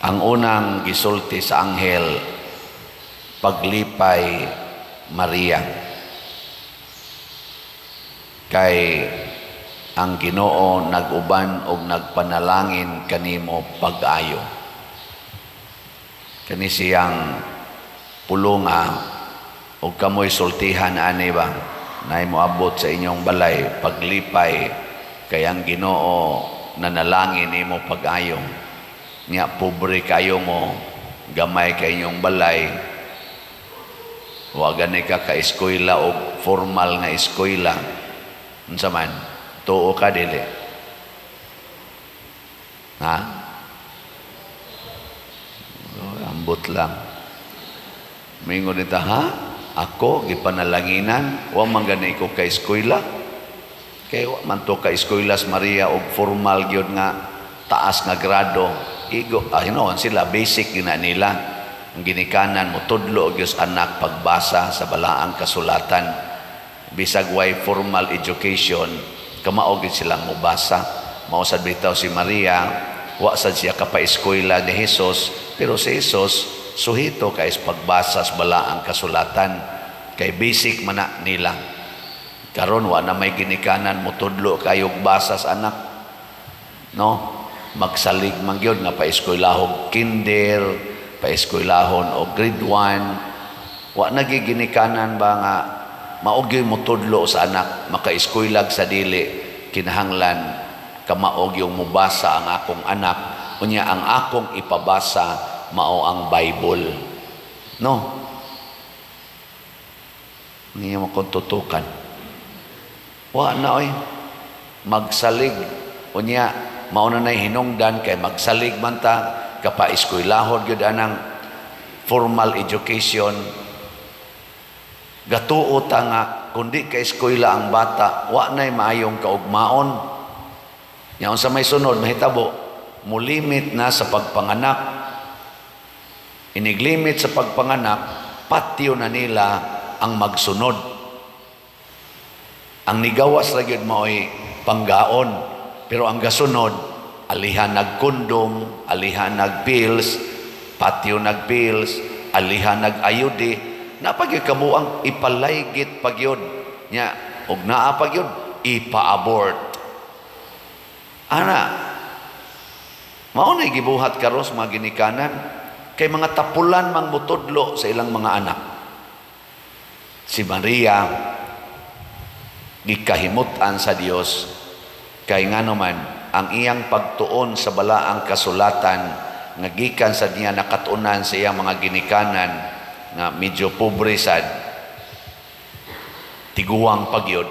Ang unang gisulti sa anghel paglipay Maria, kay ang Ginoo nag-uban og nagpanalangin kanimo pag-ayo. Kani siyang pulunga og kamoy sultihan ani ba nay moabot sa inyong balay paglipay, kay ang Ginoo nanalangin nimo pag-ayo. Nya pobre kayo mo, gamay kay inyong balay, wa gani ka eskwela o formal nga eskwela. Unsa man tuo ka dili? Ha? Ambot lang. Mingon nita, ha? Ako gipanalanginan, wa man gani ko ka eskwela. Kay wa man to ka eskwela Maria og formal gyud nga taas nga grado. Igo, hinoon sila, basic gina nila. Ang ginikanan mo, tudlo Diyos anak pagbasa sa balaang kasulatan. Bisag way formal education, kamaogin silang mubasa. Mausad bitaw si Maria, wasad siya kapa-eskwela ni Jesus, pero si Jesus, suhito kay pagbasa sa balaang kasulatan. Kay basic man na nila. Karon wa na may ginikanan mo, tudlo kayog basa sa anak. No? Magsalig man gyud nga pa-eskwelahon kinder, pa-eskwelahon o grade 1. Wa nagiginikanan ba nga maog gyud mo tudlo sa anak, maka-eskwelag sa dili, kinahanglan kamaog yung mubasa ang akong anak, unya ang akong ipabasa mao ang Bible. No? Niya mo kung tutukan. Wa na oy, magsalig unya mauna na hinungdan kay magsalig man ta kapa-eskwelahon gyud anang formal education. Gatuo ta nga kundi ka eskwela ang bata, wa nay maayong kaugmaon. Nya unsa may sunod mahitabo, mulimit na sa pagpanganak. Iniglimit sa pagpanganak, patio na nila ang magsunod. Ang nigawas ra gyud maoy panggaon. Pero ang gasunod, alihan nagkondom, alihan nagpills, patio nagpills, alihan nagayudi, napagyud kamo ang ipalaygit pagyud nya og naa pagyud ipa-abort. Ana, mao nay gibuhat karon sa mga ginikanan kay mga tapulan mang mutudlo sa ilang mga anak. Si Maria gikahimutan sa Dios. Kay ngano man ang iyang pagtuon sa balaang kasulatan nga gikan sa niya nakatunan sa iyang mga ginikanan nga medyo pobre sad, tiguang pagyod.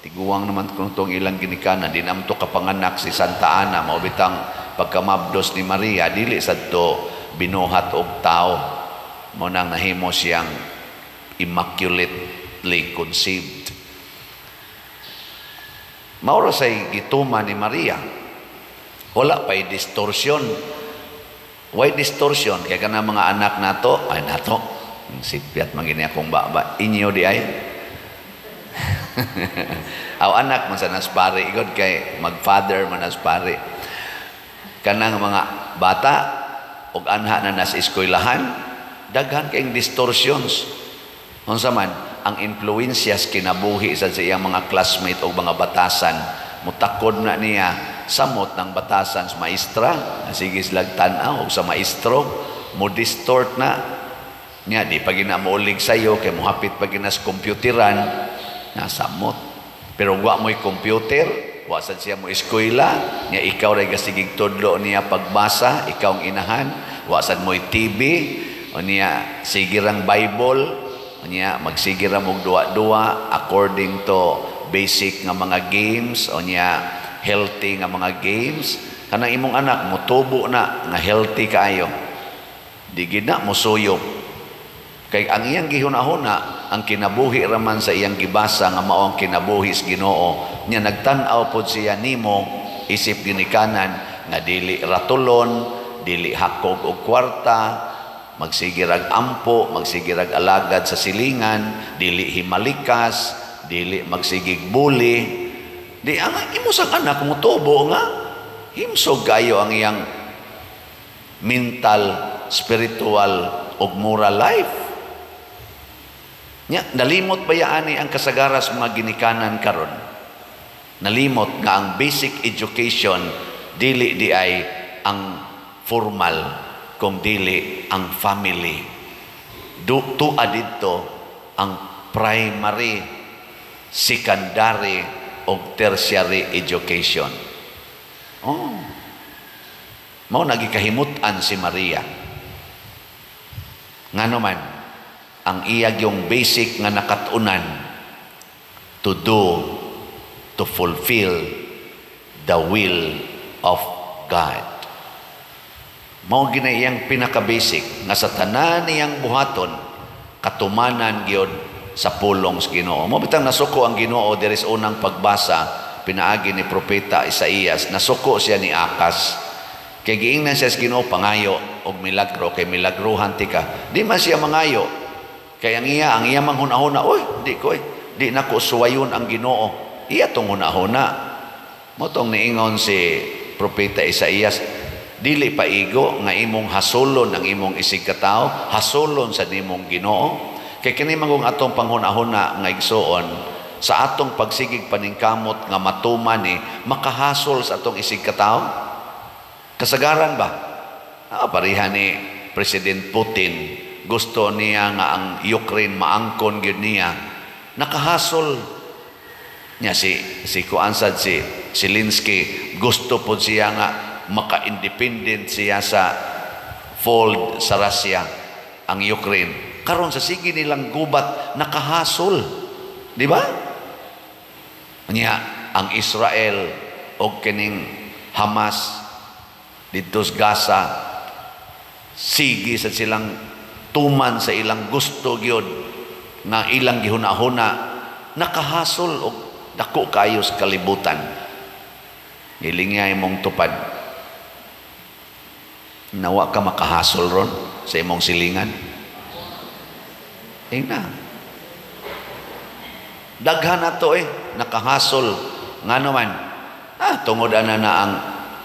Tiguang naman kung itong ilang ginikanan, di naman ito kapanganak si Santa Ana, maubitang pagkamabdos ni Maria, dili sad to binuhat og tao, mo nang nahimo siyang immaculately conceived. Mauro say gituman ni Maria, wala pa'y distortion. Why distortion? Kaya ka na mga anak nato, ay nato, sipiat magini akong baba, inyo di ay. Aw anak man sa naspari, igod kay mag-father man naspari. Kanang mga bata, og anha na nas eskwelahan, daghan kayong distortions. Unsa man, ang influensyas kinabuhi sa iyang mga classmate o mga batasan, mutakod na niya samot ng batasan sa maestra, sige silang tanaw sa maestro, mo distort na niya, di pag ginamaulig sa'yo, kay muhapit pag ginas computeran, nasamot. Pero wa mo'y computer, wasad siya mo eskwela, niya ikaw ray gasigig tudlo niya pagbasa, ikaw ang inahan, wasad mo'y TV, o niya sigirang Bible, niya magsigira mong duwa-duwa according to basic nga mga games o niya healthy nga mga games. Kanang imong anak mutubo na nga healthy kaayo, di gid na musuyop kay ang iyang gihuna-huna ang kinabuhi raman sa iyang gibasa nga mao ang kinabuhi sa Ginoo niya. Nagtan-aw pod siya nimo isip ginikanan nga dili ratulon, dili hakog og kwarta, magsigirag ampo, magsigirag alagad sa silingan, dili himalikas, dili magsigig bully. Di ang imo sang anak mutubo nga himsog kayo ang iyang mental, spiritual, ug moral life. Nya, nalimot ba yaani ang kasagara sa mga ginikanan karon? Nalimot nga ang basic education dili di ay ang formal, kung dili ang family. Tuwa dito ang primary, secondary, o tertiary education. Oh. Mao nagikahimutan si Maria. Ngano man ang iyag yung basic nga nakatunan to do, to fulfill the will of God. Mao gina iyang pinaka-basic nga sa tanan niyang buhaton katumanan gyud sa pulong sa Ginoo. Mo bitang nasuko ang Ginoo diri sa unang pagbasa pinaagi ni propeta Isaías, nasuko siya ni Akas. Kay giingnan siya sa Ginoo pangayo og milagro, kay milagruhan ti ka. Di man siya mangayo. Kay ang iya manghunahuna, di na ko suwayon ang Ginoo. Iya tong hunahuna. Mo tong niingon si propeta Isaías, dili pa igo nga imong hasulon ang imong isig katao, hasulon sa nimong Ginoo. Kay kini magong atong panghunahuna nga igsuon sa atong pagsigig paningkamot nga matuman ni makahasol sa atong isig katao. Kasagaran ba? Parihan ni President Putin, gusto niya nga ang Ukraine maangkon gyud niya. Nakahasol niya si Zelensky, gusto po siya nga maka-independent siya sa fold sa Russia ang Ukraine. Karon sa sige nilang gubat nakahasol, di ba? Niya ang Israel o kining Hamas dito sa Gaza, sige sa silang tuman sa ilang gusto gyud nga ilang gihuna-huna, nakahasol og dako kayo sa kalibutan. Hilingay mong tupad. Nawa ka makahasol ron sa imong silingan. Na. Daghan na to nakahasol. Nga naman, tungod na ang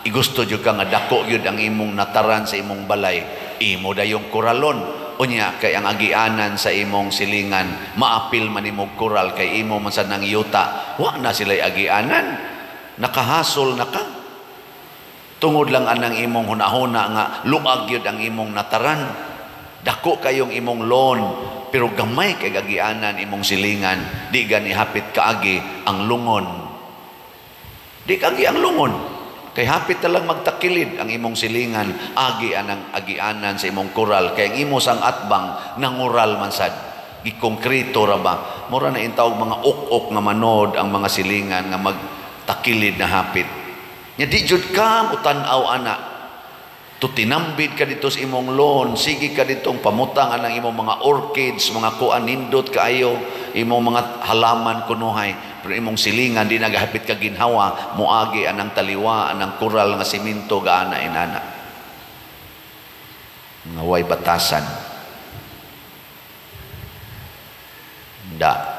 igusto jud ka nga dako gyud ang imong nataran sa imong balay, imo dayong kuralon. Unya kay ang agianan sa imong silingan, maapil man imong kural kay imo man sad nang yuta, wa na sila'y agianan. Nakahasol na ka. Tungod lang anang imong hunahuna nga luag gyud ang imong nataran. Dako kayong imong loan, pero gamay kay agianan imong silingan, di gani hapit kaagi ang lungon. Di kaagi ang lungon. Kay hapit talang magtakilid ang imong silingan, agi anang agianan sa imong kural, kay ang imo sang atbang nangural man sad, gikonkreto ra ba. Mura na intawag mga ok-ok nga manod ang mga silingan nga magtakilid na hapit. Nya di jud ka utanaw ana. Tutinambid ka dito sa imong loan, sige ka ditong pamutang anang imong mga orchids, mga kuan nindot kaayo, imong mga halaman kunuhay, pero imong silingan di nagahapit ka ginhawa, muagi anang taliwa, anang kural nga siminto gaana inana. Nga way batasan. Da.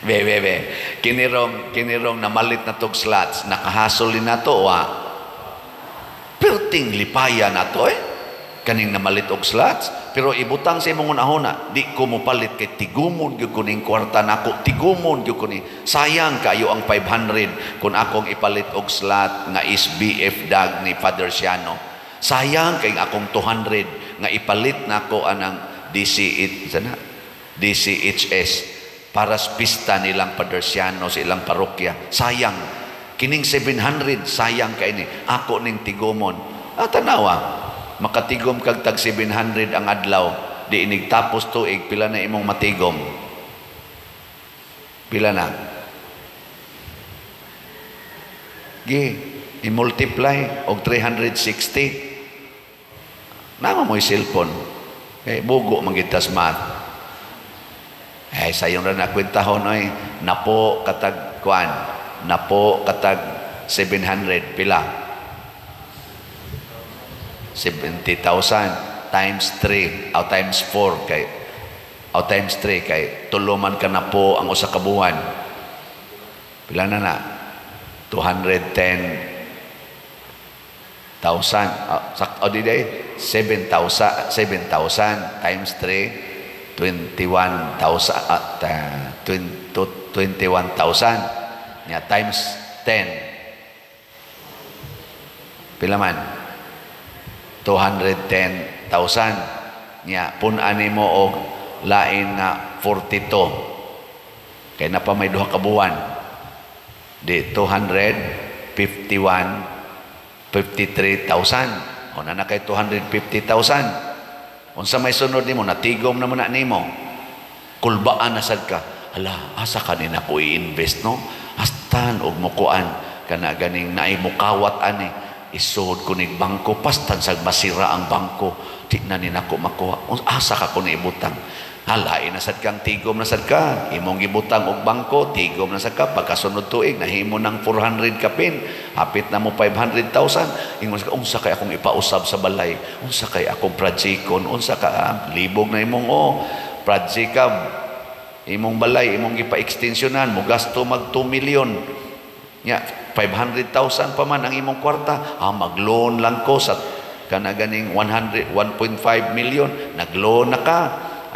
Be. Kinirong namalit na tog slots, nakahasol na to, perting lipaya na to kaning namalit og slots. Pero ibutang sa imong unahuna, di ko mo palit kay tigumon gyud kuning kwarta nako, tigumon gyud kuni. Sayang kayo ang 500 kung akong ipalit og slot nga SBF dag ni Father Siano. Sayang kay akong 200 nga ipalit nako anang DCHS para sa pista nilang Padersiano sa ilang parokya. Sayang. Kining 700, sayang kay ni. Ako ning tigomon. Tanawa, makatigom kag tag 700 ang adlaw. Di inig tapos tuig, pila na imong matigom? Pila na? I-multiply og 360. Nama mo'y cellphone. Bugo magitas math. Sayong rin nakwentahon napo katag kuan, napo katag 700 pila 70,000 times 3 o times 4 kay o times 3 kay tuluman ka na po ang usa ka buwan. Pila na 210 di day 7,000 times 3 21,000 21,000 nya times 10 pila man 210,000 nya pun ani mo og lain nga 42 kay na pa may duha ka buwan di 53,000 o na kay 250,000 unsa may sunod nimo natigom na mo na nimo kulbaan na sad ka ala asa kanina ko i-invest no astan og mukuan kana ganing naay mukawat ani isuod ko ning bangko pastan sa masira ang bangko di na ni nako makuha asa ka ko ni ibutang halain na sad kang tigom na sad ka imong gibutang og bangko tigom na sad ka pagkasunod tuig nahimo ng 400 ka pin hapit na mo 500,000 ingon ka unsa kay akong ipausab sa balay unsa kay akong projecton unsa ka libog na imong project ka imong balay imong gipa-extensyonan mo gasto mag 2 million nya 500,000 pa man ang imong kwarta mag-loan lang ko sa kana ganing 1.5 million nag-loan na ka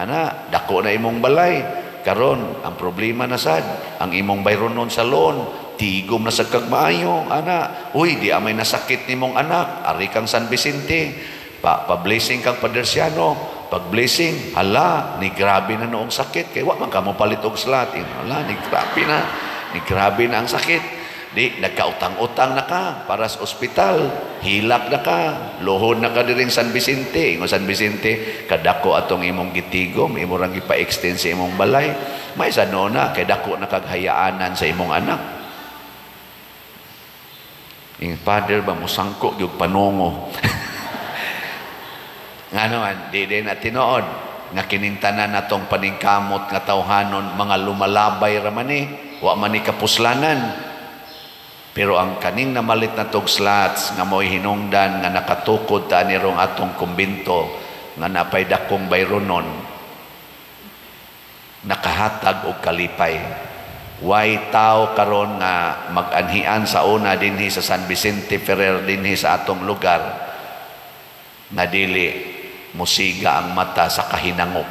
ana dako na imong balay karon ang problema na sad ang imong bayronon sa loan tigom na sa kag maayo ana uy di amay nasakit nimong anak ari kang San Vicente pa-blessing kang Padersiano pag-blessing hala ni grabe na noong sakit kay wa man ka mo palit og slot hala ni grabe na ang sakit di nagkautang-utang na ka para sa ospital hilak na ka luhod na ka diring San Vicente ingon San Vicente kadako atong imong gitigom imo rang gipa-extend sa imong balay may sano na kay dako na kaghayaanan sa imong anak ing father ba mo sangko gyud panungo nga naman di na tinuod nga kining tanan natong paningkamot nga tawhanon mga lumalabay ra man wa man ni kapuslanan. Pero ang kaning namalit na tog slots nga mo'y hinungdan nga nakatukod ta nirong atong kumbinto nga napay dakong bayronon nakahatag og kalipay. Way tao karon nga mag-anhian sa una dinhi sa San Vicente Ferrer dinhi sa atong lugar nga dili musiga ang mata sa kahinangok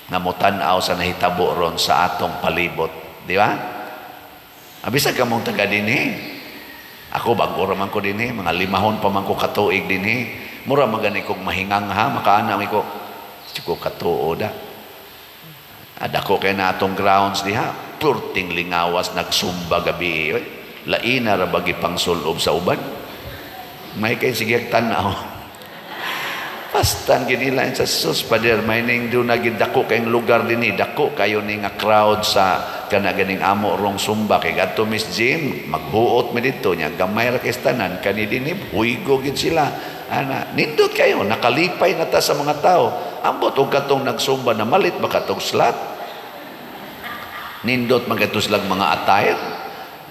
nga motan-aw sa nahitabo ron sa atong palibot, di ba? Abisag ka mong taga dinhi. Ako bago raman ko dinhi, mga 5 pa man ko katuig dinhi. Mura magani kog mahingang ha, makaana mi ko. Siko katuo da. Ada ko kay na atong grounds diha, purting lingawas nagsumba gabi. Laina ra bagi pangsulob sa uban. May kay sige tanaw. Pastan gini lang sa sus pader may ning do na gid dako kay lugar dinhi dako kayo ni nga crowd sa kana ganing amo rong sumba kay adto Miss Jim magbuot mi dito nya gamay ra kay tanan kani dinhi huygo gid sila ana nindot kayo nakalipay na ta sa mga tao ambot og katong nagsumba na malit ba katong slot nindot magatus lang mga attire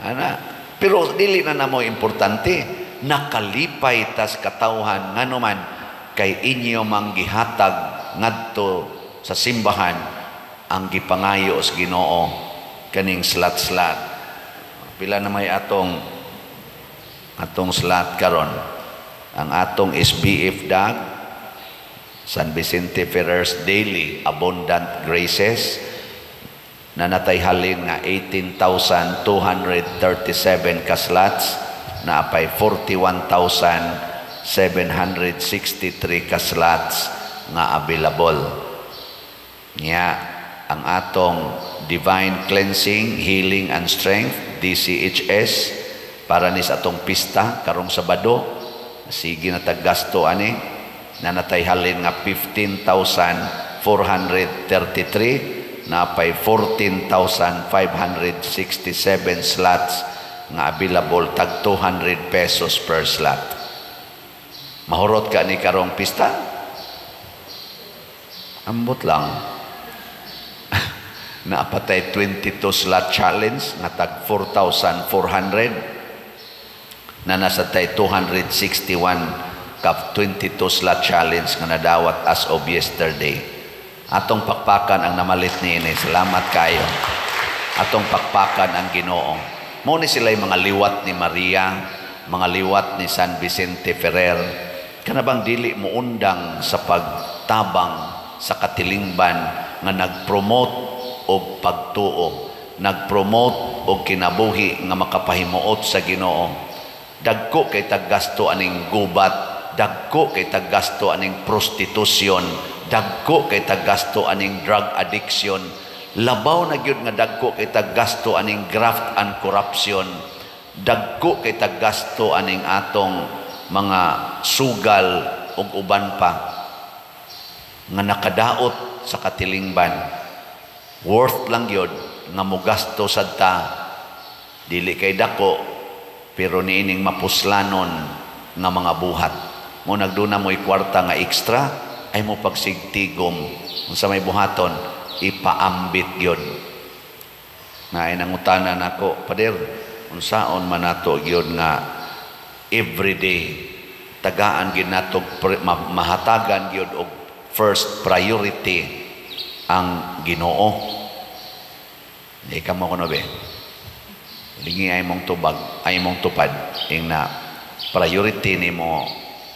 ana pero dili na namo importante nakalipay tas katawhan ngano man kay inyo manggihatag ngadto sa simbahan ang gipangayo sa Ginoo kaning slat-slat pila na may atong slat karon ang atong SBF dag San Vicente Ferrer's Daily Abundant Graces na natay halin nga 18,237 ka slots na apay 41,763 ka slots nga available. Nya ang atong Divine Cleansing, Healing and Strength DCHS para ni sa atong pista karong Sabado. Sige na taggasto ani na natay halin nga 15,433 na pay 14,567 slots nga available tag 200 pesos per slot. Mahurot ka ni karong pista? Ambot lang. Naapatay 22 slot challenge nga tag 4,400 na nasa tay 261 ka 22 slot challenge nga nadawat as of yesterday. Atong pakpakan ang namalit niini. Salamat kayo. Atong pakpakan ang Ginoo. Mo ni sila yung mga liwat ni Maria mga liwat ni San Vicente Ferrer, kanabang dili mo undang sa pagtabang sa katilingban nga nagpromote og pagtuo, nagpromote og kinabuhi nga makapahimuot sa Ginoo. Dagko kay taggasto aning gubat, dagko kay taggasto aning prostitusyon, dagko kay taggasto aning drug addiction, labaw na gyud nga dagko kay taggasto aning graft and corruption, dagko kay taggasto aning atong mga sugal ug uban pa nga nakadaot sa katilingban. Worth lang yun nga mugasto sad ta, dili kay dako pero niining mapuslanon nga mga buhat. Mo nagduna mo'y kwarta nga extra ay mo pagsigtigom sa may buhaton, ipaambit yun. Na ay nangutanan ako, Pader, unsaon man nato yun nga everyday tagaan gyud nato mahatagan gyud og first priority ang Ginoo. Di ka mo kuno be. Lingi ay mong tubag, ay mong tupad ing na priority nimo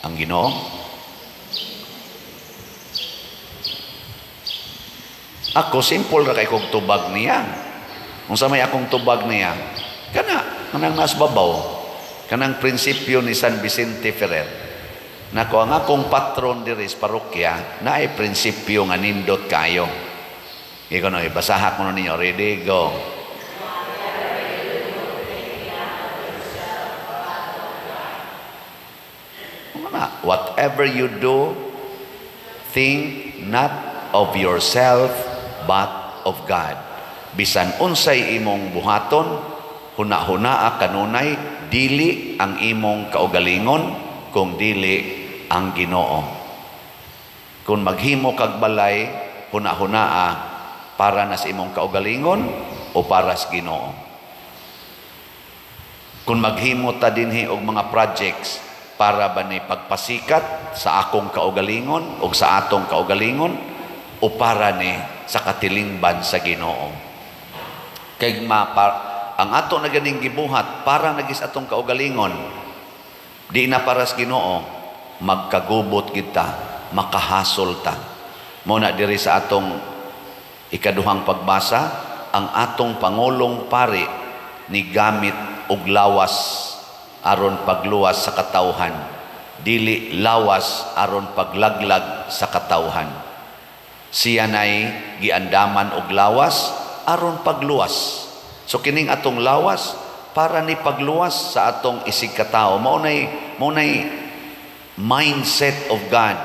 ang Ginoo. Ako simple ra kay kog tubag niya. Unsa may akong tubag niya? Kanang nasbabaw. Kanang prinsipyo ni San Vicente Ferrer. Nako ang akong patron diri sa parokya na ay prinsipyo nga nindot kayo. Ikaw no, ibasaha ko ninyo. Ready, go. Whatever you do, think not of yourself but of God. Bisan unsay imong buhaton, huna-hunaa kanunay, dili ang imong kaugalingon, kung dili ang Ginoo. Kung maghimo kag balay, huna-hunaa para na sa imong kaugalingon o para sa Ginoo. Kung maghimo ta dinhi og mga projects para ba ni pagpasikat sa akong kaugalingon o sa atong kaugalingon o para ni sa katilingban sa Ginoo. Kay ang ato na ganing gibuhat para nagis atong kaugalingon, di na para sa Ginoo, magkagubot kita, makahasol ta. Muna diri sa atong ikaduhang pagbasa, ang atong Pangulong Pari ni gamit og lawas aron pagluwas sa katawhan, dili lawas aron paglaglag sa katawhan. Siya nay giandaman og lawas aron pagluwas. So kining atong lawas para ni pagluwas sa atong isig katawo. Mao nay mindset of God.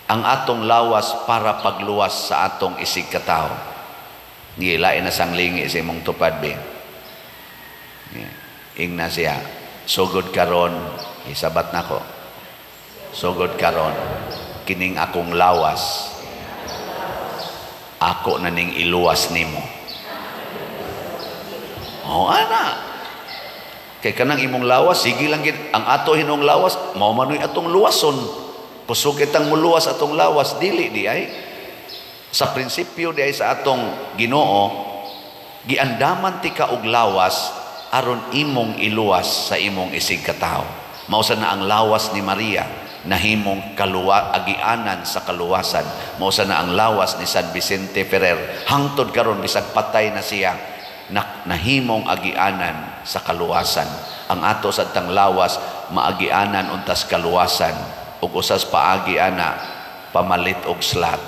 Ang atong lawas para pagluwas sa atong isig katawo. Gilain na sang lingi sa imong tupad be. Ingna siya, sugod karon, isabat nako. Sugod karon, kining akong lawas, ako na ning iluwas nimo. O ana, kay kanang imong lawas, sige lang gid ang ato hinong lawas, mao manoy atong luwason. Kusog kitang muluwas atong lawas, dili di ay. Sa prinsipyo di ay sa atong Ginoo, giandaman ti ka og lawas aron imong iluwas sa imong isig katawo. Mao na ang lawas ni Maria nahimong agianan sa kaluwasan. Mao na ang lawas ni San Vicente Ferrer hangtod karon bisag patay na siya nahimong agianan sa kaluwasan. Ang ato sa tang lawas maagianan untas kaluwasan ug usas paagi ana pamalit og slat.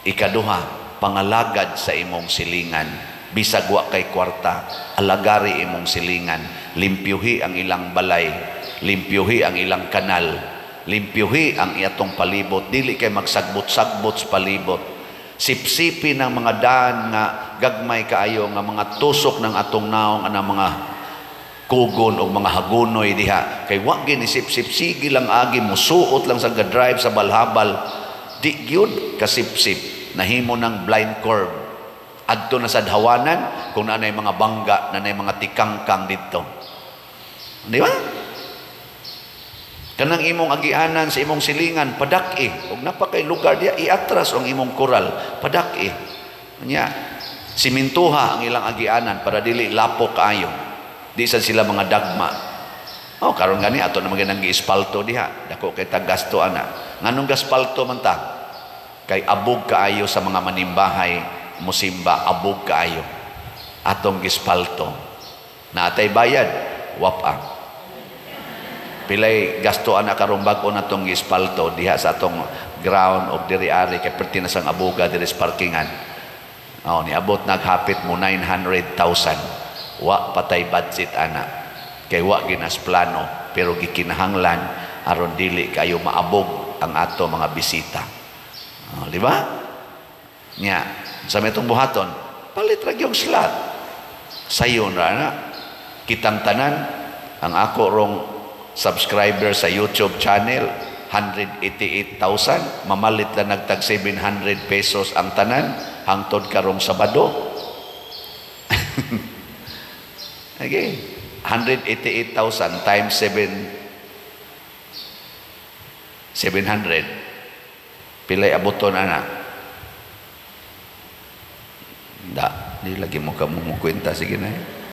Ikaduha, pangalagad sa imong silingan. Bisag wa kay kwarta, alagari imong silingan, limpyuhi ang ilang balay, limpyuhi ang ilang kanal, limpyuhi ang iyatong palibot, dili kay magsagbot-sagbot sa palibot. Sipsipi ng mga daan nga gagmay kaayo nga mga tusok ng atong naong ana mga kugon o mga hagunoy diha. Kay wa gini sip-sip, sige lang agi mo, suot lang sa drive sa balhabal, di gyud kasip-sip, nahimo ng blind curve. Adto na sa hawanan kung nanay mga bangga, nanay mga tikangkang dito. Di ba? Kanang imong agianan sa imong silingan, padak-i. Huwag napakay lugar diya, iatras ang imong koral, padak-i. Kanya, simintuha ang ilang agianan para dili lapok kaayo. Di sa sila mga dagma. Oh, karon gani ato na maganang giispalto diha. Dako kay tag gasto ana. Nganong gaspalto man ta? Kay abog kaayo sa mga manimbahay, musimba abog kaayo. Atong gispalto. Natay bayad, wapa. Pilay gasto ana karong bag-o natong gispalto diha sa atong ground of diri ari kay perti na sang aboga diri sa parkingan. Oh, niabot naghapit mo 900,000. Wa patay budget ana. Kay wa ginas plano pero gikinahanglan aron dili kayo maabog ang ato mga bisita. Oh, di ba? Nya, sa metong buhaton, palit ra gyud slot. Sayon ra na kitang tanan ang ako rong subscriber sa YouTube channel 188,000, mamalit na nagtag 700 pesos ang tanan hangtod karong Sabado. Okay. 188,000 times 700 pilay abuton ana di lagi mo ka mo kwenta sige na